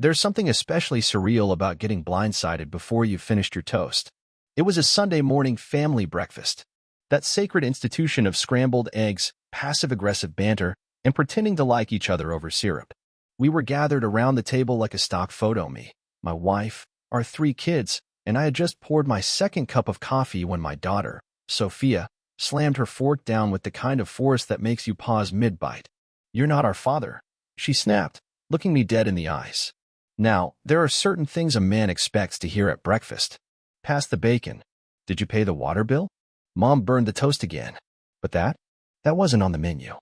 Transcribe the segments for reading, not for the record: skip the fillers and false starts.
There's something especially surreal about getting blindsided before you've finished your toast. It was a Sunday morning family breakfast. That sacred institution of scrambled eggs, passive-aggressive banter, and pretending to like each other over syrup. We were gathered around the table like a stock photo, me, my wife, our 3 kids, and I had just poured my second cup of coffee when my daughter, Sophia, slammed her fork down with the kind of force that makes you pause mid-bite. "You're not our father," she snapped, looking me dead in the eyes. Now, there are certain things a man expects to hear at breakfast. Pass the bacon. Did you pay the water bill? Mom burned the toast again. But that wasn't on the menu.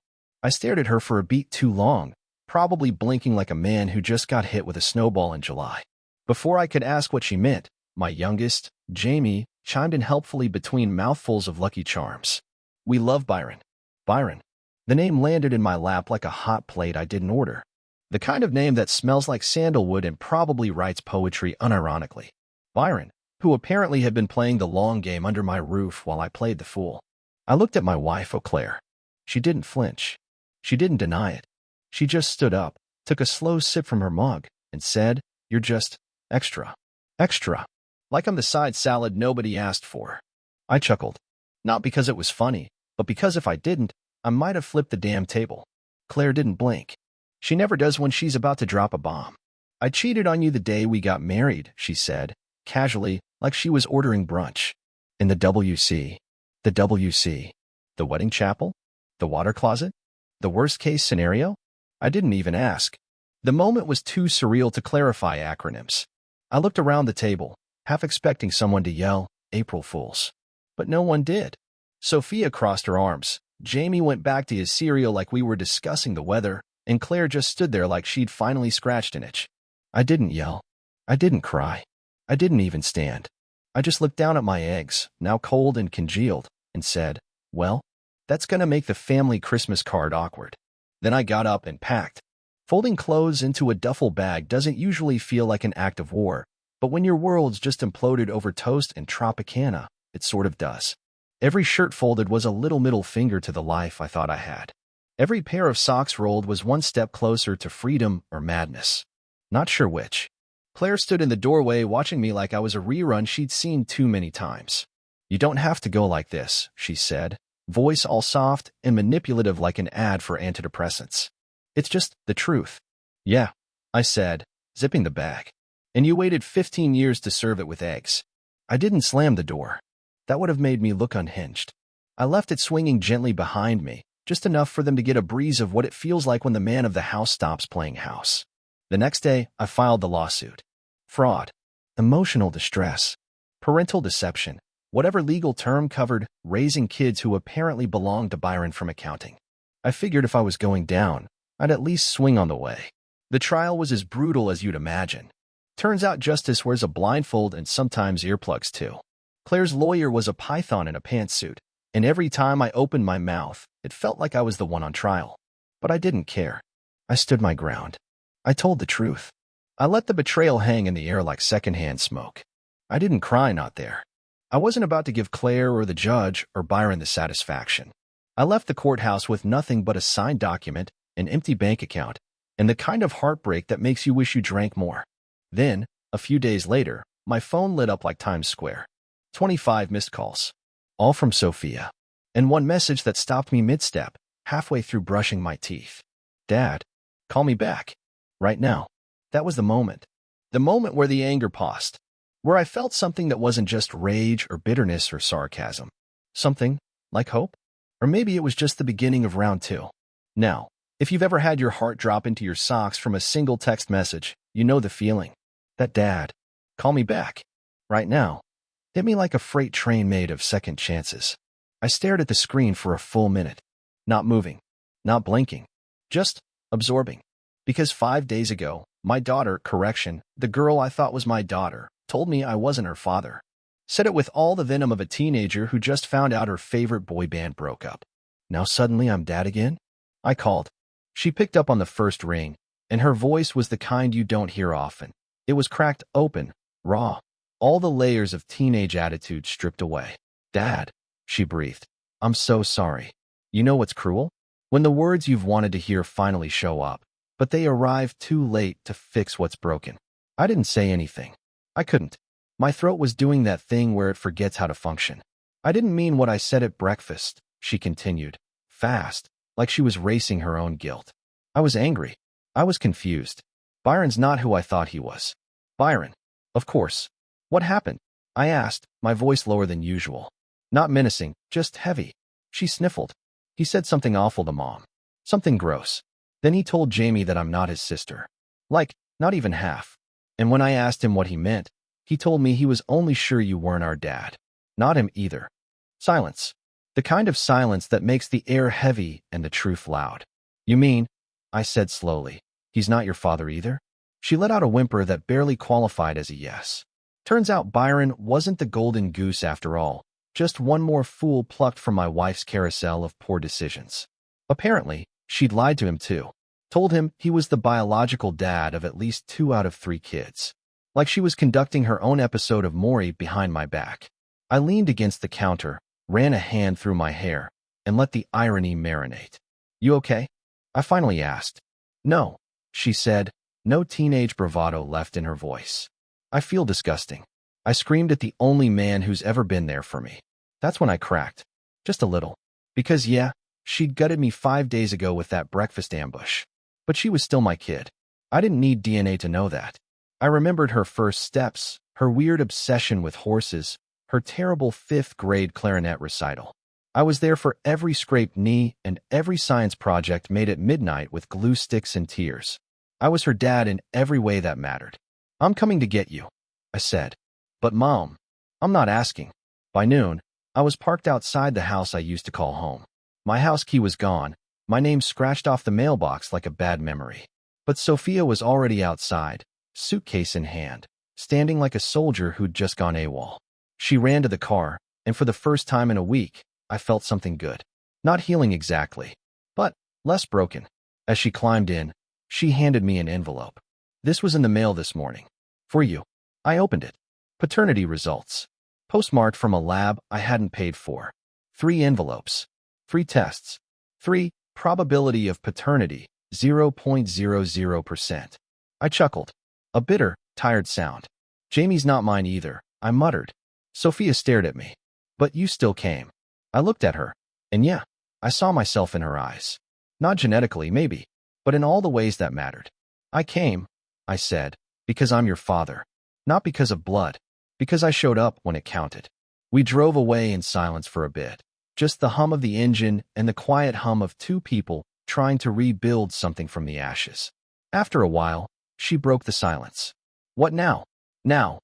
I stared at her for a beat too long, probably blinking like a man who just got hit with a snowball in July. Before I could ask what she meant, my youngest, Jamie, chimed in helpfully between mouthfuls of Lucky Charms. "We love Byron." Byron. The name landed in my lap like a hot plate I didn't order. The kind of name that smells like sandalwood and probably writes poetry unironically. Byron, who apparently had been playing the long game under my roof while I played the fool. I looked at my wife, Eau Claire. She didn't flinch. She didn't deny it. She just stood up, took a slow sip from her mug, and said, "You're just extra. Extra. Like I'm the side salad nobody asked for." I chuckled. Not because it was funny, but because if I didn't, I might have flipped the damn table. Claire didn't blink. She never does when she's about to drop a bomb. "I cheated on you the day we got married," she said, casually, like she was ordering brunch. "In the WC. The WC. The wedding chapel? The water closet? The worst-case scenario?" I didn't even ask. The moment was too surreal to clarify acronyms. I looked around the table, half expecting someone to yell, "April Fools." But no one did. Sophia crossed her arms. Jamie went back to his cereal like we were discussing the weather, and Claire just stood there like she'd finally scratched an itch. I didn't yell. I didn't cry. I didn't even stand. I just looked down at my eggs, now cold and congealed, and said, "Well, that's gonna make the family Christmas card awkward." Then I got up and packed. Folding clothes into a duffel bag doesn't usually feel like an act of war, but when your world's just imploded over toast and Tropicana, it sort of does. Every shirt folded was a little middle finger to the life I thought I had. Every pair of socks rolled was one step closer to freedom or madness. Not sure which. Claire stood in the doorway watching me like I was a rerun she'd seen too many times. "You don't have to go like this," she said, voice all soft and manipulative like an ad for antidepressants. "It's just the truth." "Yeah," I said, zipping the bag. "And you waited 15 years to serve it with eggs." I didn't slam the door. That would have made me look unhinged. I left it swinging gently behind me, just enough for them to get a breeze of what it feels like when the man of the house stops playing house. The next day, I filed the lawsuit. Fraud, emotional distress, parental deception, whatever legal term covered raising kids who apparently belonged to Byron from accounting. I figured if I was going down, I'd at least swing on the way. The trial was as brutal as you'd imagine. Turns out justice wears a blindfold and sometimes earplugs too. Claire's lawyer was a python in a pantsuit, and every time I opened my mouth, it felt like I was the one on trial. But I didn't care. I stood my ground. I told the truth. I let the betrayal hang in the air like secondhand smoke. I didn't cry not there. I wasn't about to give Claire or the judge or Byron the satisfaction. I left the courthouse with nothing but a signed document, an empty bank account, and the kind of heartbreak that makes you wish you drank more. Then, a few days later, my phone lit up like Times Square. 25 missed calls. All from Sophia. And one message that stopped me mid-step, halfway through brushing my teeth. "Dad, call me back. Right now." That was the moment. The moment where the anger paused. Where I felt something that wasn't just rage or bitterness or sarcasm. Something like hope? Or maybe it was just the beginning of round 2. Now, if you've ever had your heart drop into your socks from a single text message, you know the feeling. That "Dad, call me back. Right now." hit me like a freight train made of second chances. I stared at the screen for a full minute. Not moving. Not blinking. Just absorbing. Because 5 days ago, my daughter, the girl I thought was my daughter, told me I wasn't her father. Said it with all the venom of a teenager who just found out her favorite boy band broke up. Now suddenly I'm dad again? I called. She picked up on the first ring, and her voice was the kind you don't hear often. It was cracked open, raw. All the layers of teenage attitude stripped away. "Dad," she breathed. "I'm so sorry. You know what's cruel? When the words you've wanted to hear finally show up, but they arrived too late to fix what's broken. I didn't say anything. I couldn't. My throat was doing that thing where it forgets how to function. I didn't mean what I said at breakfast, she continued, fast, like she was racing her own guilt. I was angry. I was confused. Byron's not who I thought he was. Byron. Of course. What happened? I asked, my voice lower than usual. Not menacing, just heavy. She sniffled. He said something awful to Mom. Something gross. Then he told Jamie that I'm not his sister. Like, not even half. And when I asked him what he meant, he told me he was only sure you weren't our dad. Not him either. Silence. The kind of silence that makes the air heavy and the truth loud. You mean, I said slowly, he's not your father either? She let out a whimper that barely qualified as a yes. Turns out Byron wasn't the golden goose after all, just one more fool plucked from my wife's carousel of poor decisions. Apparently, she'd lied to him too. Told him he was the biological dad of at least 2 out of 3 kids. Like she was conducting her own episode of Maury behind my back. I leaned against the counter, ran a hand through my hair, and let the irony marinate. You okay? I finally asked. No, she said, no teenage bravado left in her voice. I feel disgusting. I screamed at the only man who's ever been there for me. That's when I cracked. Just a little. Because yeah, she'd gutted me 5 days ago with that breakfast ambush. But she was still my kid. I didn't need DNA to know that. I remembered her first steps, her weird obsession with horses, her terrible 5th grade clarinet recital. I was there for every scraped knee and every science project made at midnight with glue sticks and tears. I was her dad in every way that mattered. I'm coming to get you, I said. But Mom, I'm not asking. By noon, I was parked outside the house I used to call home. My house key was gone, my name scratched off the mailbox like a bad memory. But Sophia was already outside, suitcase in hand, standing like a soldier who'd just gone AWOL. She ran to the car, and for the first time in a week, I felt something good. Not healing exactly, but less broken. As she climbed in, she handed me an envelope. This was in the mail this morning. For you. I opened it. Paternity results. Postmarked from a lab I hadn't paid for. 3 envelopes. 3 tests. 3, probability of paternity, 0.00%. I chuckled. A bitter, tired sound. Jamie's not mine either, I muttered. Sophia stared at me. But you still came. I looked at her, and yeah, I saw myself in her eyes. Not genetically, maybe, but in all the ways that mattered. I came, I said, because I'm your father. Not because of blood, because I showed up when it counted. We drove away in silence for a bit. Just the hum of the engine and the quiet hum of 2 people trying to rebuild something from the ashes. After a while, she broke the silence. What now? Now,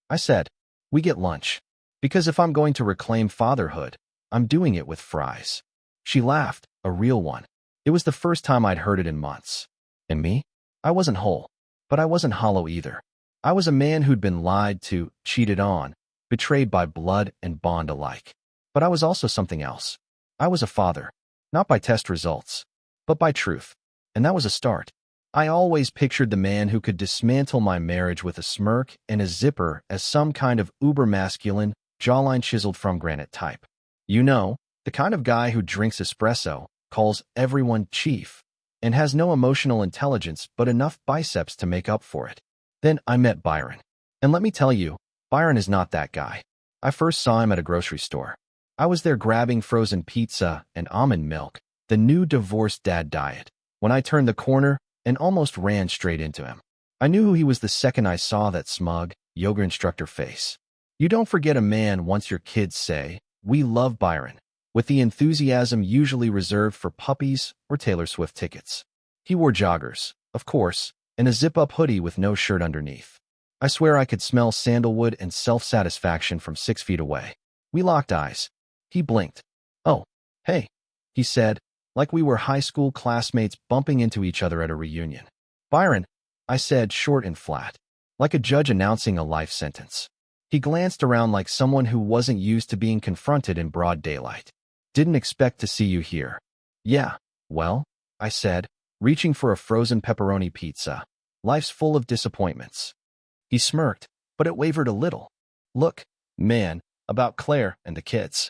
I said, we get lunch. Because if I'm going to reclaim fatherhood, I'm doing it with fries. She laughed, a real one. It was the first time I'd heard it in months. And me? I wasn't whole, but I wasn't hollow either. I was a man who'd been lied to, cheated on, betrayed by blood and bond alike. But I was also something else. I was a father, not by test results, but by truth. And that was a start. I always pictured the man who could dismantle my marriage with a smirk and a zipper as some kind of uber-masculine, jawline chiseled from granite type. You know, the kind of guy who drinks espresso, calls everyone chief, and has no emotional intelligence but enough biceps to make up for it. Then I met Byron. And let me tell you, Byron is not that guy. I first saw him at a grocery store. I was there grabbing frozen pizza and almond milk, the new divorced dad diet, when I turned the corner and almost ran straight into him. I knew who he was the second I saw that smug, yoga instructor face. You don't forget a man once your kids say, "We love Byron," with the enthusiasm usually reserved for puppies or Taylor Swift tickets. He wore joggers, of course, and a zip-up hoodie with no shirt underneath. I swear I could smell sandalwood and self-satisfaction from 6 feet away. We locked eyes. He blinked. "Oh, hey," he said, like we were high school classmates bumping into each other at a reunion. "Byron," I said, short and flat, like a judge announcing a life sentence. He glanced around like someone who wasn't used to being confronted in broad daylight. "Didn't expect to see you here." "Yeah, well," I said, reaching for a frozen pepperoni pizza. "Life's full of disappointments." He smirked, but it wavered a little. "Look, man, about Claire and the kids."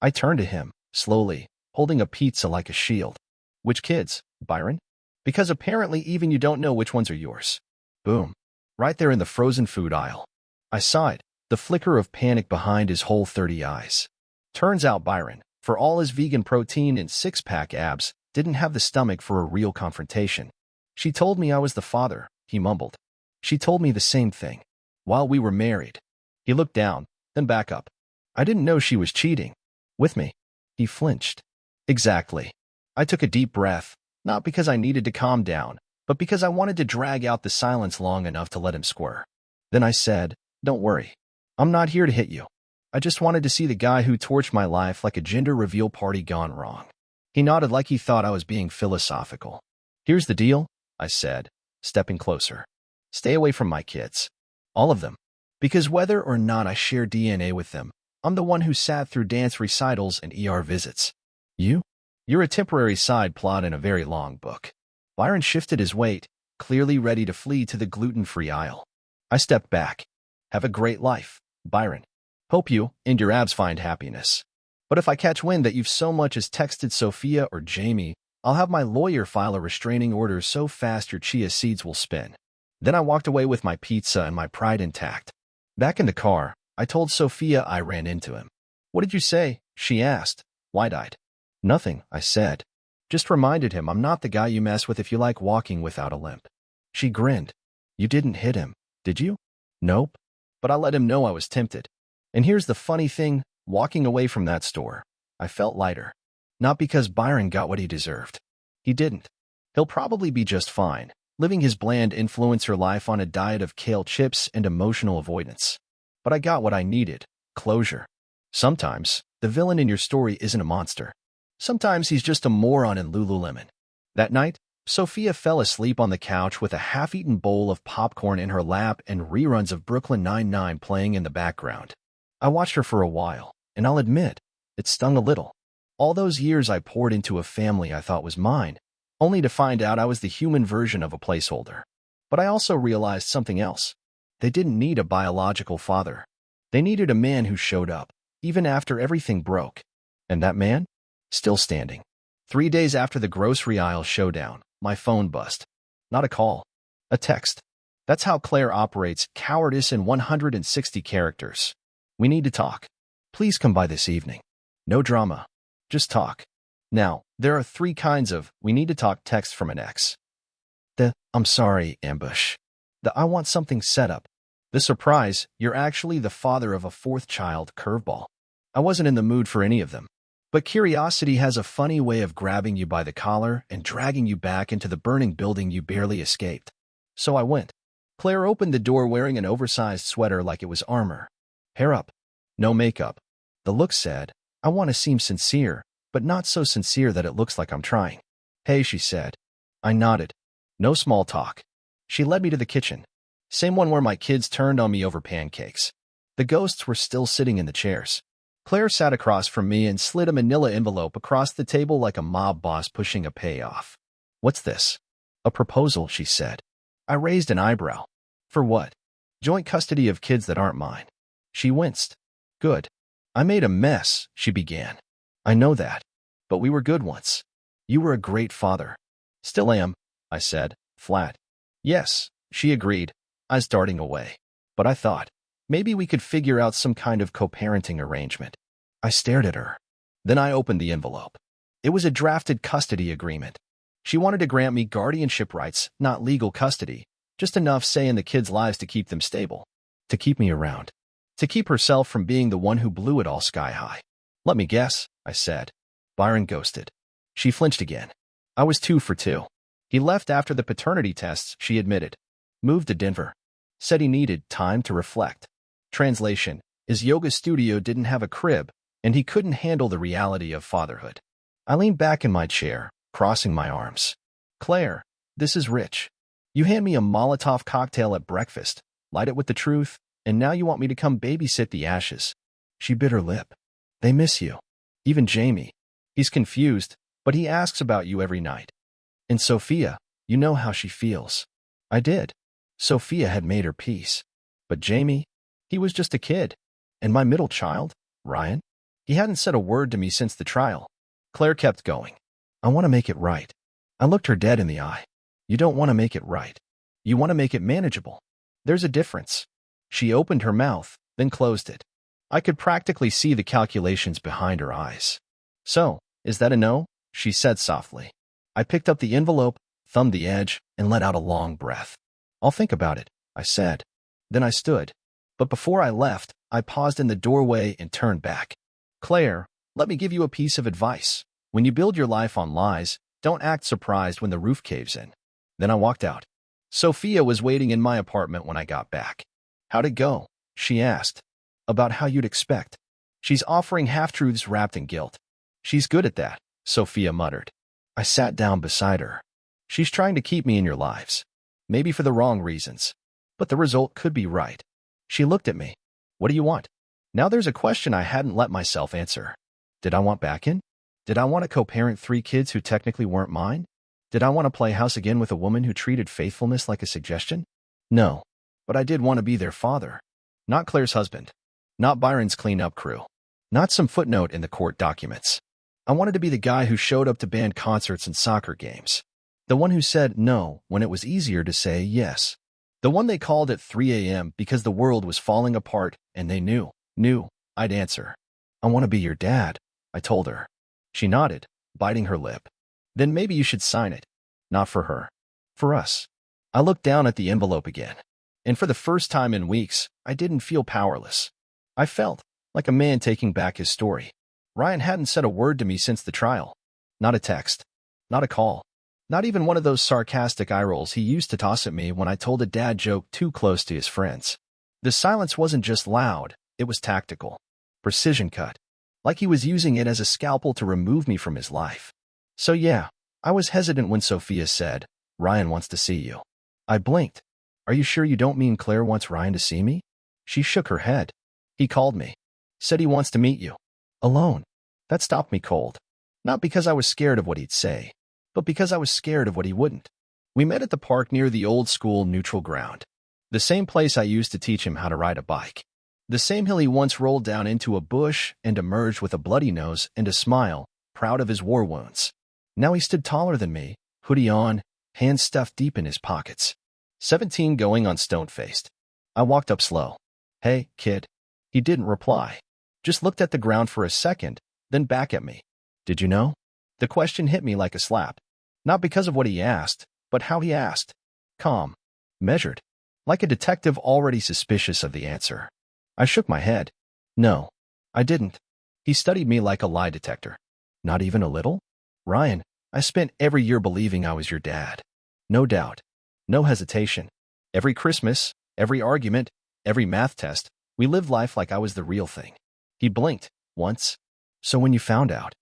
I turned to him, slowly, holding a pizza like a shield. "Which kids, Byron?" Because apparently even you don't know which ones are yours. Boom. Right there in the frozen food aisle. I saw it, the flicker of panic behind his whole 30 eyes. Turns out Byron, for all his vegan protein and six-pack abs, didn't have the stomach for a real confrontation. She told me I was the father, he mumbled. She told me the same thing. While we were married. He looked down, then back up. I didn't know she was cheating. With me. He flinched. Exactly. I took a deep breath, not because I needed to calm down, but because I wanted to drag out the silence long enough to let him squirm. Then I said, "Don't worry. I'm not here to hit you. I just wanted to see the guy who torched my life like a gender reveal party gone wrong." He nodded like he thought I was being philosophical. "Here's the deal," I said, stepping closer. "Stay away from my kids. All of them. Because whether or not I share DNA with them, I'm the one who sat through dance recitals and ER visits. You're a temporary side plot in a very long book." Byron shifted his weight, clearly ready to flee to the gluten-free aisle. I stepped back. "Have a great life, Byron. Hope you and your abs find happiness. But if I catch wind that you've so much as texted Sophia or Jamie, I'll have my lawyer file a restraining order so fast your chia seeds will spin." Then I walked away with my pizza and my pride intact. Back in the car, I told Sophia I ran into him. "What did you say?" she asked, wide-eyed. "Nothing," I said. "Just reminded him I'm not the guy you mess with if you like walking without a limp." She grinned. "You didn't hit him, did you?" "Nope. But I let him know I was tempted." And here's the funny thing, walking away from that store, I felt lighter. Not because Byron got what he deserved. He didn't. He'll probably be just fine, living his bland influencer life on a diet of kale chips and emotional avoidance. But I got what I needed, closure. Sometimes, the villain in your story isn't a monster. Sometimes he's just a moron in Lululemon. That night, Sophia fell asleep on the couch with a half-eaten bowl of popcorn in her lap and reruns of Brooklyn Nine-Nine playing in the background. I watched her for a while, and I'll admit, it stung a little. All those years I poured into a family I thought was mine, only to find out I was the human version of a placeholder. But I also realized something else. They didn't need a biological father. They needed a man who showed up, even after everything broke. And that man? Still standing. 3 days after the grocery aisle showdown, my phone buzzed. Not a call. A text. That's how Claire operates, cowardice in 160 characters. "We need to talk. Please come by this evening. No drama. Just talk." Now, there are 3 kinds of "we need to talk" text from an ex. The "I'm sorry" ambush. The "I want something set up." The surprise, "you're actually the father of a 4th child" curveball. I wasn't in the mood for any of them. But curiosity has a funny way of grabbing you by the collar and dragging you back into the burning building you barely escaped. So I went. Claire opened the door wearing an oversized sweater like it was armor. Hair up. No makeup. The look said, "I want to seem sincere, but not so sincere that it looks like I'm trying." "Hey," she said. I nodded. No small talk. She led me to the kitchen. Same one where my kids turned on me over pancakes. The ghosts were still sitting in the chairs. Claire sat across from me and slid a manila envelope across the table like a mob boss pushing a payoff. "What's this?" "A proposal," she said. I raised an eyebrow. "For what?" "Joint custody of kids that aren't mine." She winced. "Good. I made a mess," she began. "I know that. But we were good once. You were a great father." "Still am," I said, flat. "Yes," she agreed, eyes darting away. "But I thought, maybe we could figure out some kind of co-parenting arrangement." I stared at her. Then I opened the envelope. It was a drafted custody agreement. She wanted to grant me guardianship rights, not legal custody, just enough say in the kids' lives to keep them stable, to keep me around, to keep herself from being the one who blew it all sky high. "Let me guess," I said. Byron ghosted. She flinched again. I was 2 for 2. He left after the paternity tests, she admitted. Moved to Denver. Said he needed time to reflect. Translation, his yoga studio didn't have a crib, and he couldn't handle the reality of fatherhood. I leaned back in my chair, crossing my arms. "Claire, this is rich. You hand me a Molotov cocktail at breakfast, light it with the truth, and now you want me to come babysit the ashes." She bit her lip. "They miss you. Even Jamie. He's confused, but he asks about you every night. And Sophia, you know how she feels." I did. Sophia had made her peace. But Jamie, he was just a kid. And my middle child, Ryan, he hadn't said a word to me since the trial. Claire kept going. "I want to make it right." I looked her dead in the eye. You don't want to make it right. You want to make it manageable. There's a difference. She opened her mouth, then closed it. I could practically see the calculations behind her eyes. So, is that a no? She said softly. I picked up the envelope, thumbed the edge, and let out a long breath. I'll think about it, I said. Then I stood. But before I left, I paused in the doorway and turned back. Claire, let me give you a piece of advice. When you build your life on lies, don't act surprised when the roof caves in. Then I walked out. Sophia was waiting in my apartment when I got back. How'd it go? She asked. About how you'd expect. She's offering half-truths wrapped in guilt. She's good at that, Sophia muttered. I sat down beside her. She's trying to keep me in your lives. Maybe for the wrong reasons. But the result could be right. She looked at me. What do you want? Now there's a question I hadn't let myself answer. Did I want back in? Did I want to co-parent 3 kids who technically weren't mine? Did I want to play house again with a woman who treated faithfulness like a suggestion? No. But I did want to be their father. Not Claire's husband. Not Byron's cleanup crew. Not some footnote in the court documents. I wanted to be the guy who showed up to band concerts and soccer games. The one who said no when it was easier to say yes. The one they called at 3 a.m. because the world was falling apart and they knew I'd answer. I want to be your dad, I told her. She nodded, biting her lip. Then maybe you should sign it. Not for her. For us. I looked down at the envelope again. And for the first time in weeks, I didn't feel powerless. I felt like a man taking back his story. Ryan hadn't said a word to me since the trial. Not a text. Not a call. Not even one of those sarcastic eye rolls he used to toss at me when I told a dad joke too close to his friends. The silence wasn't just loud, it was tactical. Precision cut. Like he was using it as a scalpel to remove me from his life. So yeah, I was hesitant when Sophia said, Ryan wants to see you. I blinked. Are you sure you don't mean Claire wants Ryan to see me? She shook her head. He called me. Said he wants to meet you. Alone. That stopped me cold. Not because I was scared of what he'd say, but because I was scared of what he wouldn't. We met at the park near the old school neutral ground. The same place I used to teach him how to ride a bike. The same hill he once rolled down into a bush and emerged with a bloody nose and a smile, proud of his war wounds. Now he stood taller than me, hoodie on, hands stuffed deep in his pockets. 17 going on stone-faced. I walked up slow. Hey, kid. He didn't reply. Just looked at the ground for a second, then back at me. Did you know? The question hit me like a slap. Not because of what he asked, but how he asked. Calm. Measured. Like a detective already suspicious of the answer. I shook my head. No, I didn't. He studied me like a lie detector. Not even a little? Ryan, I spent every year believing I was your dad. No doubt. No hesitation. Every Christmas, every argument, every math test, we lived life like I was the real thing. He blinked, once. So when you found out?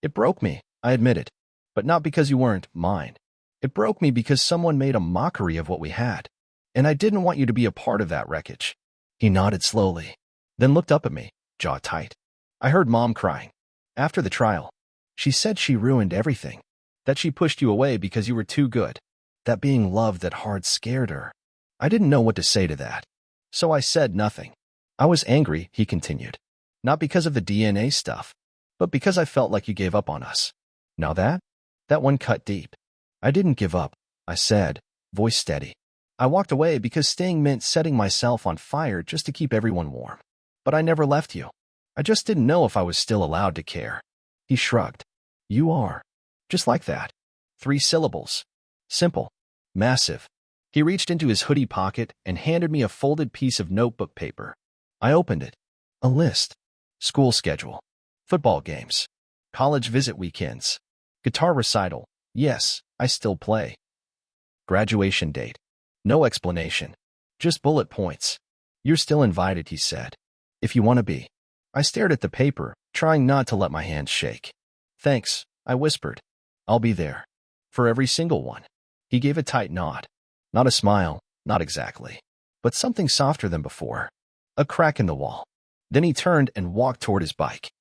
It broke me, I admitted. But not because you weren't mine. It broke me because someone made a mockery of what we had. And I didn't want you to be a part of that wreckage. He nodded slowly, then looked up at me, jaw tight. I heard Mom crying. After the trial, she said she ruined everything. That she pushed you away because you were too good. That being loved that hard scared her. I didn't know what to say to that. So I said nothing. I was angry, he continued. Not because of the DNA stuff, but because I felt like you gave up on us. Now that one cut deep. I didn't give up, I said, voice steady. I walked away because staying meant setting myself on fire just to keep everyone warm. But I never left you. I just didn't know if I was still allowed to care. He shrugged. You are. Just like that. 3 syllables. Simple. Massive. He reached into his hoodie pocket and handed me a folded piece of notebook paper. I opened it. A list. School schedule. Football games. College visit weekends. Guitar recital. Yes, I still play. Graduation date. No explanation. Just bullet points. You're still invited, he said. If you want to be. I stared at the paper, trying not to let my hands shake. Thanks, I whispered. I'll be there. For every single one. He gave a tight nod. Not a smile, not exactly. But something softer than before. A crack in the wall. Then he turned and walked toward his bike.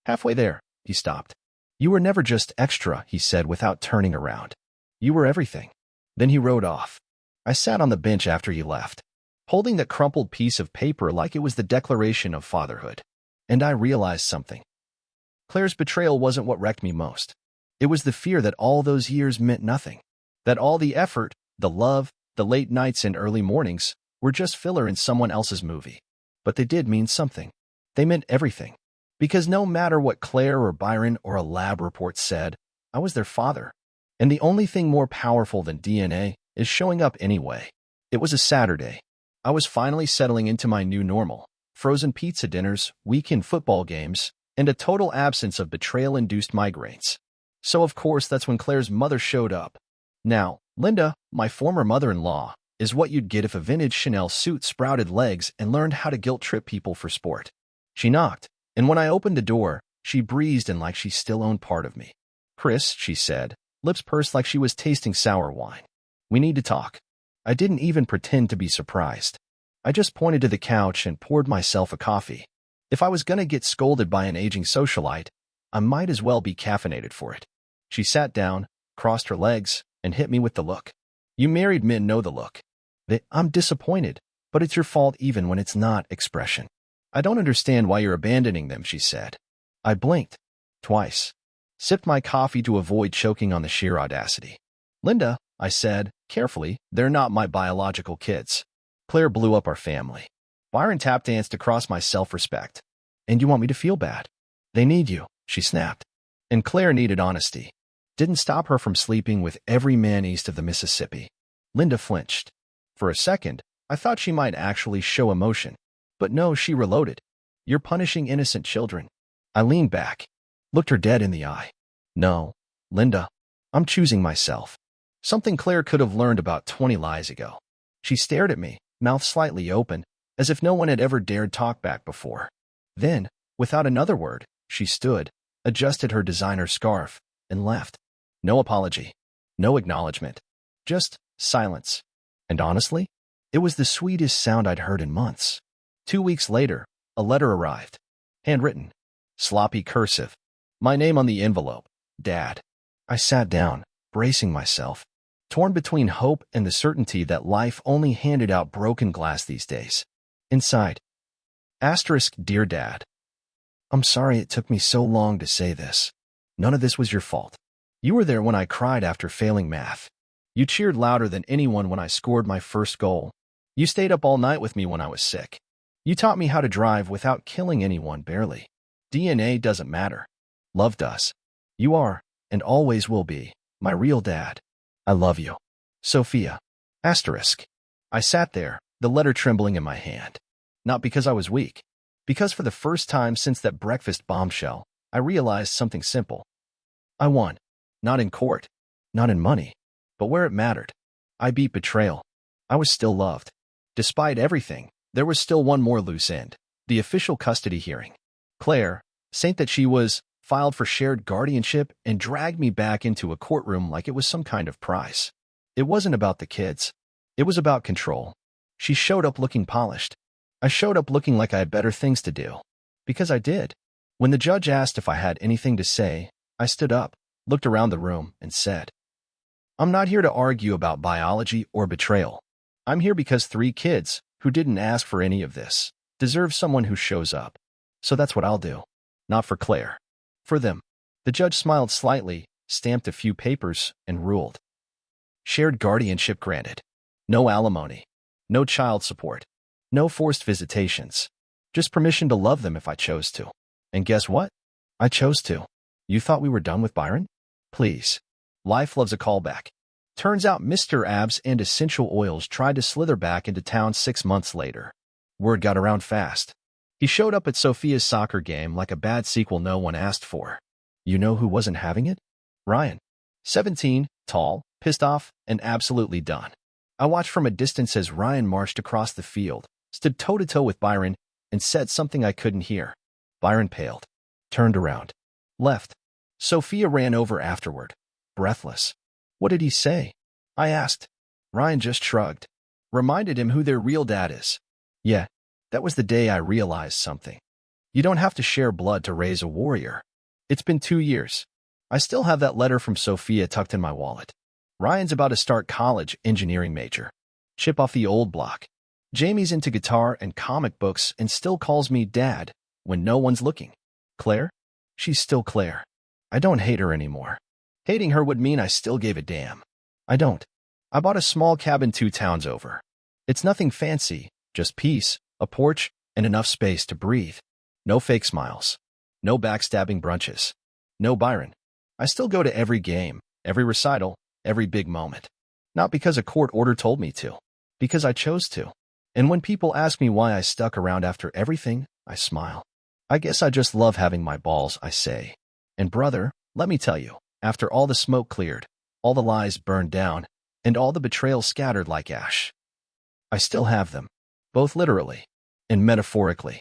Halfway there, he stopped. You were never just extra, he said without turning around. You were everything. Then he rode off. I sat on the bench after he left, holding that crumpled piece of paper like it was the declaration of fatherhood. And I realized something. Claire's betrayal wasn't what wrecked me most. It was the fear that all those years meant nothing. That all the effort, the love, the late nights and early mornings were just filler in someone else's movie. But they did mean something. They meant everything. Because no matter what Claire or Byron or a lab report said, I was their father. And the only thing more powerful than DNA is showing up anyway. It was a Saturday. I was finally settling into my new normal. Frozen pizza dinners, weekend football games, and a total absence of betrayal-induced migraines. So of course that's when Claire's mother showed up. Now, Linda, my former mother-in-law, is what you'd get if a vintage Chanel suit sprouted legs and learned how to guilt-trip people for sport. She knocked, and when I opened the door, she breezed in like she still owned part of me. Chris, she said, lips pursed like she was tasting sour wine. We need to talk. I didn't even pretend to be surprised. I just pointed to the couch and poured myself a coffee. If I was gonna get scolded by an aging socialite, I might as well be caffeinated for it. She sat down, crossed her legs, and hit me with the look. You married men know the look. I'm disappointed, but it's your fault even when it's not expression. I don't understand why you're abandoning them, she said. I blinked. Twice. Sipped my coffee to avoid choking on the sheer audacity. Linda, I said, carefully, they're not my biological kids. Claire blew up our family. Byron tap danced across my self-respect. And you want me to feel bad? They need you, she snapped. And Claire needed honesty. Didn't stop her from sleeping with every man east of the Mississippi. Linda flinched. For a second, I thought she might actually show emotion. But no, she reloaded. You're punishing innocent children. I leaned back, looked her dead in the eye. No, Linda, I'm choosing myself. Something Claire could have learned about 20 lies ago. She stared at me, mouth slightly open, as if no one had ever dared talk back before. Then, without another word, she stood, adjusted her designer scarf, and left. No apology. No acknowledgement. Just silence. And honestly, it was the sweetest sound I'd heard in months. 2 weeks later, a letter arrived. Handwritten. Sloppy cursive. My name on the envelope. Dad. I sat down, bracing myself, torn between hope and the certainty that life only handed out broken glass these days. Inside. Asterisk, Dear Dad. I'm sorry it took me so long to say this. None of this was your fault. You were there when I cried after failing math. You cheered louder than anyone when I scored my first goal. You stayed up all night with me when I was sick. You taught me how to drive without killing anyone, barely. DNA doesn't matter. Love does. You are, and always will be, my real dad. I love you. Sophia. Asterisk. I sat there, the letter trembling in my hand. Not because I was weak. Because for the first time since that breakfast bombshell, I realized something simple. I won. Not in court. Not in money. But where it mattered. I beat betrayal. I was still loved. Despite everything, there was still one more loose end. The official custody hearing. Claire, saint that she was, filed for shared guardianship and dragged me back into a courtroom like it was some kind of prize. It wasn't about the kids. It was about control. She showed up looking polished. I showed up looking like I had better things to do. Because I did. When the judge asked if I had anything to say, I stood up, looked around the room, and said, I'm not here to argue about biology or betrayal. I'm here because 3 kids, who didn't ask for any of this, deserve someone who shows up. So that's what I'll do. Not for Claire. For them. The judge smiled slightly, stamped a few papers, and ruled. Shared guardianship granted. No alimony. No child support. No forced visitations. Just permission to love them if I chose to. And guess what? I chose to. You thought we were done with Byron? Please. Life loves a callback. Turns out Mr. Abs and Essential Oils tried to slither back into town 6 months later. Word got around fast. He showed up at Sophia's soccer game like a bad sequel no one asked for. You know who wasn't having it? Ryan. 17, tall, pissed off, and absolutely done. I watched from a distance as Ryan marched across the field, stood toe-to-toe with Byron, and said something I couldn't hear. Byron paled. Turned around. Left. Sophia ran over afterward. Breathless. What did he say? I asked. Ryan just shrugged. Reminded him who their real dad is. Yeah, that was the day I realized something. You don't have to share blood to raise a warrior. It's been 2 years. I still have that letter from Sophia tucked in my wallet. Ryan's about to start college, engineering major. Chip off the old block. Jamie's into guitar and comic books and still calls me Dad when no one's looking. Claire? She's still Claire. I don't hate her anymore. Hating her would mean I still gave a damn. I don't. I bought a small cabin 2 towns over. It's nothing fancy, just peace, a porch, and enough space to breathe. No fake smiles. No backstabbing brunches. No Byron. I still go to every game, every recital, every big moment. Not because a court order told me to, because I chose to. And when people ask me why I stuck around after everything, I smile. I guess I just love having my balls, I say. And brother, let me tell you, after all the smoke cleared, all the lies burned down, and all the betrayal scattered like ash, I still have them, both literally and metaphorically.